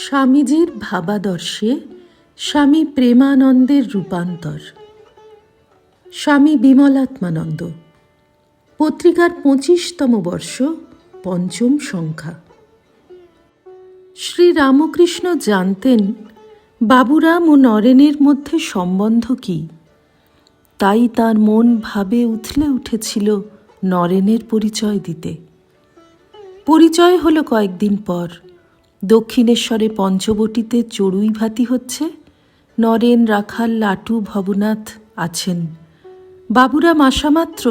স্বামীজির ভাবাদর্শে স্বামী প্রেমানন্দের রূপান্তর। স্বামী বিমলাত্মানন্দ। পত্রিকার 25তম বর্ষ, পঞ্চম সংখ্যা। শ্রী রামকৃষ্ণ জানতেন বাবুরাম ও নরেনের মধ্যে সম্বন্ধ কি, তাই তার মন ভাবে উথলে উঠেছিল নরেনের পরিচয় দিতে। পরিচয় হলো কয়েকদিন পর। দক্ষিণেশ্বরে পঞ্চবটিতে চড়ুই ভাতি হচ্ছে। নরেন, রাখাল, লাটু, ভবনাথ আছেন। বাবুরাম আসামাত্র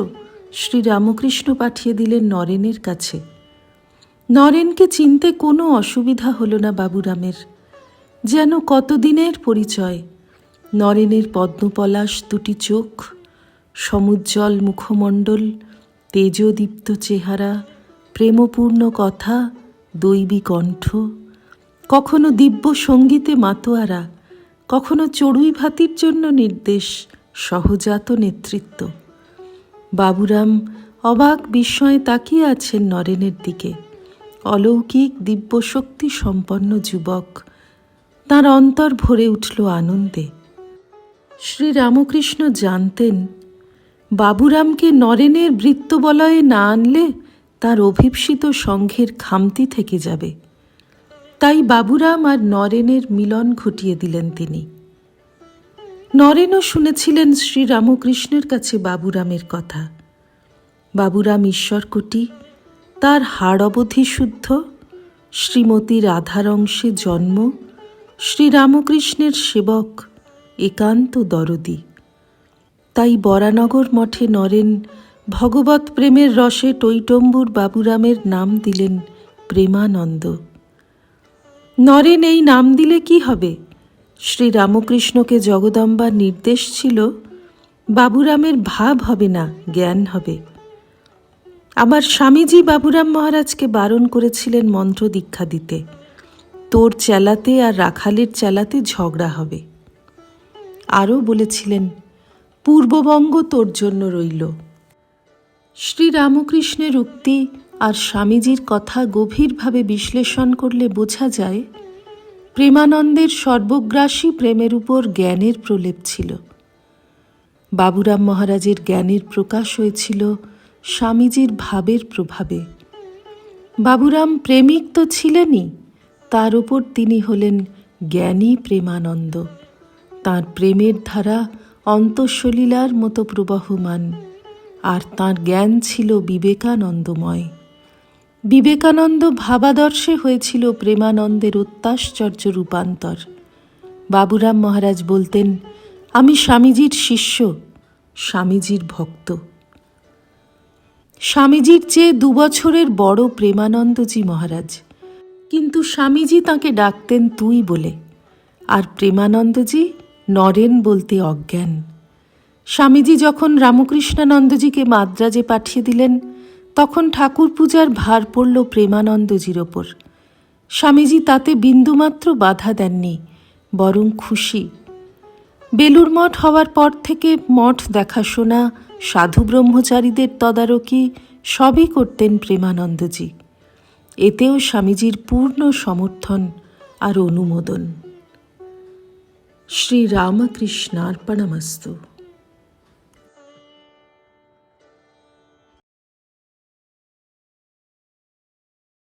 শ্রীরামকৃষ্ণ পাঠিয়ে দিলেন নরেনের কাছে। নরেনকে চিনতে কোনো অসুবিধা হলো না বাবুরামের। যেন কতদিনের পরিচয়। নরেনের পদ্মপলাশ দুটি চোখ, সমুজ্জ্বল মুখমণ্ডল, তেজদীপ্ত চেহারা, প্রেমপূর্ণ কথা, দৈবী কণ্ঠ, কখনো দিব্য সঙ্গীতে মাতোয়ারা, কখনো চড়ুই ভাতির জন্য নির্দেশ, সহজাত নেতৃত্ব। বাবুরাম অবাক বিস্ময়ে তাকিয়ে আছেন নরেনের দিকে। অলৌকিক দিব্যশক্তি সম্পন্ন যুবক। তাঁর অন্তর ভরে উঠল আনন্দে। শ্রীরামকৃষ্ণ জানতেন বাবুরামকে নরেনের বৃত্তবলয়ে না আনলে তার অভীপ্সিত সংঘের খামতি থেকে যাবে। তাই বাবুরাম আর নরেনের মিলন ঘটিয়ে দিলেন তিনি। নরেনও শুনেছিলেন শ্রীরামকৃষ্ণের কাছে বাবুরামের কথা। বাবুরাম ঈশ্বরকোটি, তার হাড় অবধি শুদ্ধ, শ্রীমতী রাধার অংশে জন্ম, শ্রীরামকৃষ্ণের সেবক, একান্ত দরদি। তাই বরানগর মঠে নরেন ভগবৎ প্রেমের রসে টৈটম্বুর বাবুরামের নাম দিলেন প্রেমানন্দ। নরেন এই নাম দিলে কি হবে? শ্রীরামকৃষ্ণকে জগদম্বার নির্দেশ ছিল বাবুরামের ভাব হবে না, জ্ঞান হবে। আবার স্বামীজি বাবুরাম মহারাজকে বারণ করেছিলেন মন্ত্র দীক্ষা দিতে। তোর চেলাতে আর রাখালের চেলাতে ঝগড়া হবে। আরও বলেছিলেন পূর্ববঙ্গ তোর জন্য রইল। শ্রীরামকৃষ্ণের উক্তি আর স্বামীজির কথা গভীরভাবে বিশ্লেষণ করলে বোঝা যায় প্রেমানন্দের সর্বগ্রাসী প্রেমের উপর জ্ঞানের প্রলেপ ছিল। বাবুরাম মহারাজের জ্ঞানের প্রকাশ হয়েছিল স্বামীজির ভাবের প্রভাবে। বাবুরাম প্রেমিক তো ছিলেনই, তার উপর তিনি হলেন জ্ঞানী প্রেমানন্দ। তাঁর প্রেমের ধারা অন্তঃসলীলার মতো প্রবহমান, আর তাঁর জ্ঞান ছিল বিবেকানন্দময়। বিবেকানন্দ ভাবাদর্শে হয়েছিল প্রেমানন্দের অত্যাশ্চর্য রূপান্তর। বাবুরাম মহারাজ বলতেন, আমি স্বামীজির শিষ্য, স্বামীজির ভক্ত। স্বামীজির চেয়ে 2 বছরের বড় প্রেমানন্দজি মহারাজ, কিন্তু স্বামীজি তাঁকে ডাকতেন তুই বলে, আর প্রেমানন্দজি নরেন বলতে অজ্ঞান। স্বামীজি যখন রামকৃষ্ণানন্দজিকে মাদ্রাজে পাঠিয়ে দিলেন, তখন ঠাকুর পূজার ভার পড়ল প্রেমানন্দজির ওপর। স্বামীজি তাতে বিন্দুমাত্র বাধা দেননি, বরং খুশি। বেলুর মঠ হওয়ার পর থেকে মঠ দেখাশোনা, সাধু ব্রহ্মচারীদের তদারকি সবই করতেন প্রেমানন্দজি। এতেও স্বামীজির পূর্ণ সমর্থন আর অনুমোদন। শ্রীরামকৃষ্ণার্পণমস্তু।